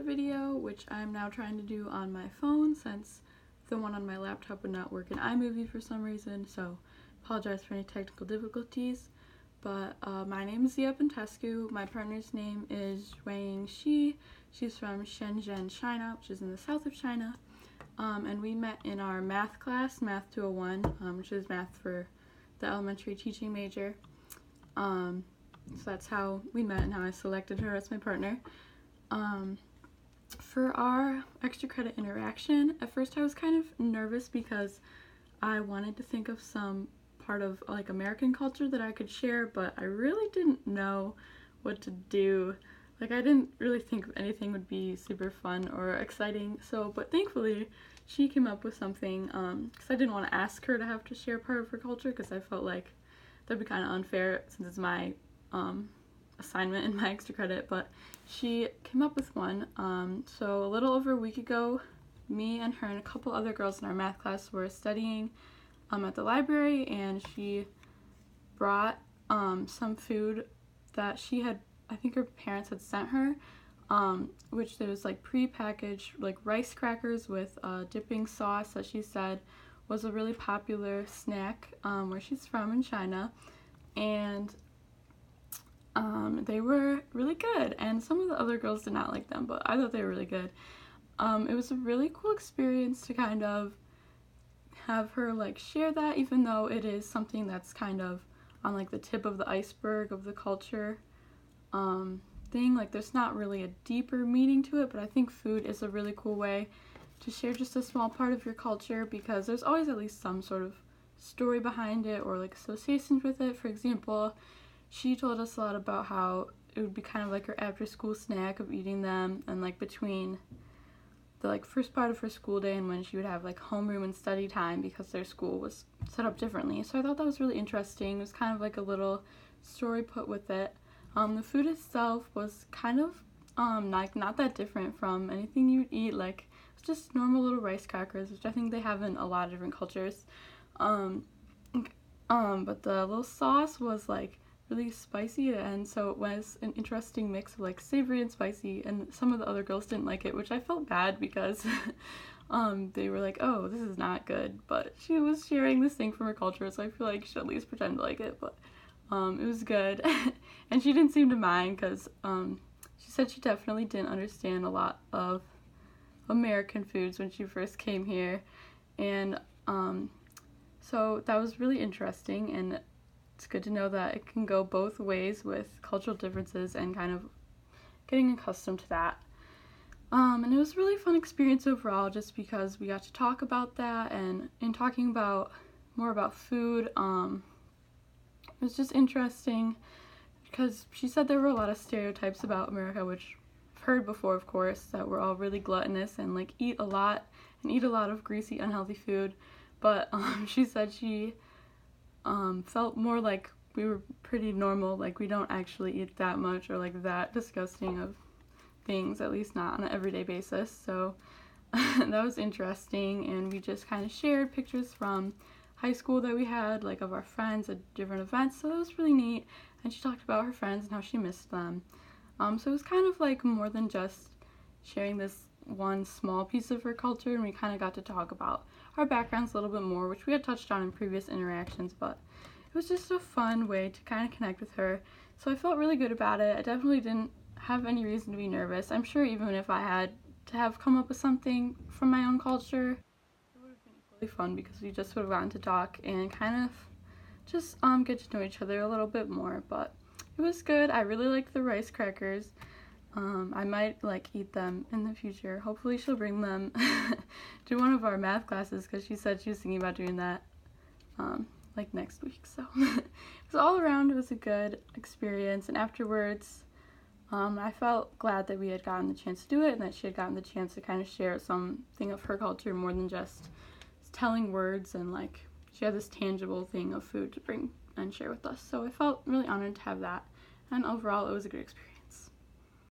video, which I'm now trying to do on my phone since the one on my laptop would not work in iMovie for some reason, so apologize for any technical difficulties. But my name is Zia Pentescu. My partner's name is Wang Shi. She's from Shenzhen, China, which is in the south of China. And we met in our math class, Math 201, which is math for the elementary teaching major. So that's how we met and how I selected her as my partner. For our extra credit interaction, at first I was kind of nervous because I wanted to think of some part of like American culture that I could share, but I really didn't know what to do. Like, I didn't really think anything would be super fun or exciting, but thankfully she came up with something, because I didn't want to ask her to have to share part of her culture, because I felt like that'd be kind of unfair since it's my assignment in my extra credit, but she came up with one. So a little over a week ago, me and her and a couple other girls in our math class were studying at the library, and she brought some food that she had, I think her parents had sent her, which there was like pre-packaged like rice crackers with dipping sauce that she said was a really popular snack where she's from in China, and they were really good, and some of the other girls did not like them, but I thought they were really good. It was a really cool experience to kind of have her like share that, even though it is something that's kind of on like the tip of the iceberg of the culture thing. Like, there's not really a deeper meaning to it, but I think food is a really cool way to share just a small part of your culture, because there's always at least some sort of story behind it or like associations with it. For example, she told us a lot about how it would be kind of like her after school snack of eating them, and like between the like first part of her school day and when she would have like homeroom and study time, because their school was set up differently. So I thought that was really interesting. It was kind of like a little story put with it. The food itself was kind of like not that different from anything you'd eat. Like, it's just normal little rice crackers, which I think they have in a lot of different cultures. But the little sauce was like really spicy, and so it was an interesting mix of like savory and spicy, and some of the other girls didn't like it, which I felt bad because they were like, oh, this is not good, but she was sharing this thing from her culture, so I feel like she should at least pretend to like it. But it was good. And she didn't seem to mind, because she said she definitely didn't understand a lot of American foods when she first came here, and so that was really interesting, and it's good to know that it can go both ways with cultural differences and kind of getting accustomed to that. And it was a really fun experience overall, just because we got to talk about that, and in talking about more about food, it was just interesting because she said there were a lot of stereotypes about America, which I've heard before, of course, that we're all really gluttonous and like eat a lot of greasy, unhealthy food. But she said she felt more like we were pretty normal, like we don't actually eat that much or like that disgusting of things, at least not on an everyday basis. So that was interesting, and we just kind of shared pictures from high school that we had, like of our friends at different events, so that was really neat. And she talked about her friends and how she missed them. So it was kind of like more than just sharing this one small piece of her culture, and we kind of got to talk about our backgrounds a little bit more, which we had touched on in previous interactions, but it was just a fun way to kind of connect with her. So I felt really good about it. I definitely didn't have any reason to be nervous. I'm sure even if I had to have come up with something from my own culture, it would have been equally fun, because we just would have gotten to talk and kind of just get to know each other a little bit more. But it was good. I really liked the rice crackers. I might like eat them in the future. Hopefully she'll bring them to one of our math classes, because she said she was thinking about doing that like next week. So so all around it was a good experience, and afterwards I felt glad that we had gotten the chance to do it, and that she had gotten the chance to kind of share something of her culture more than just telling words, and like she had this tangible thing of food to bring and share with us. So I felt really honored to have that, and overall it was a great experience.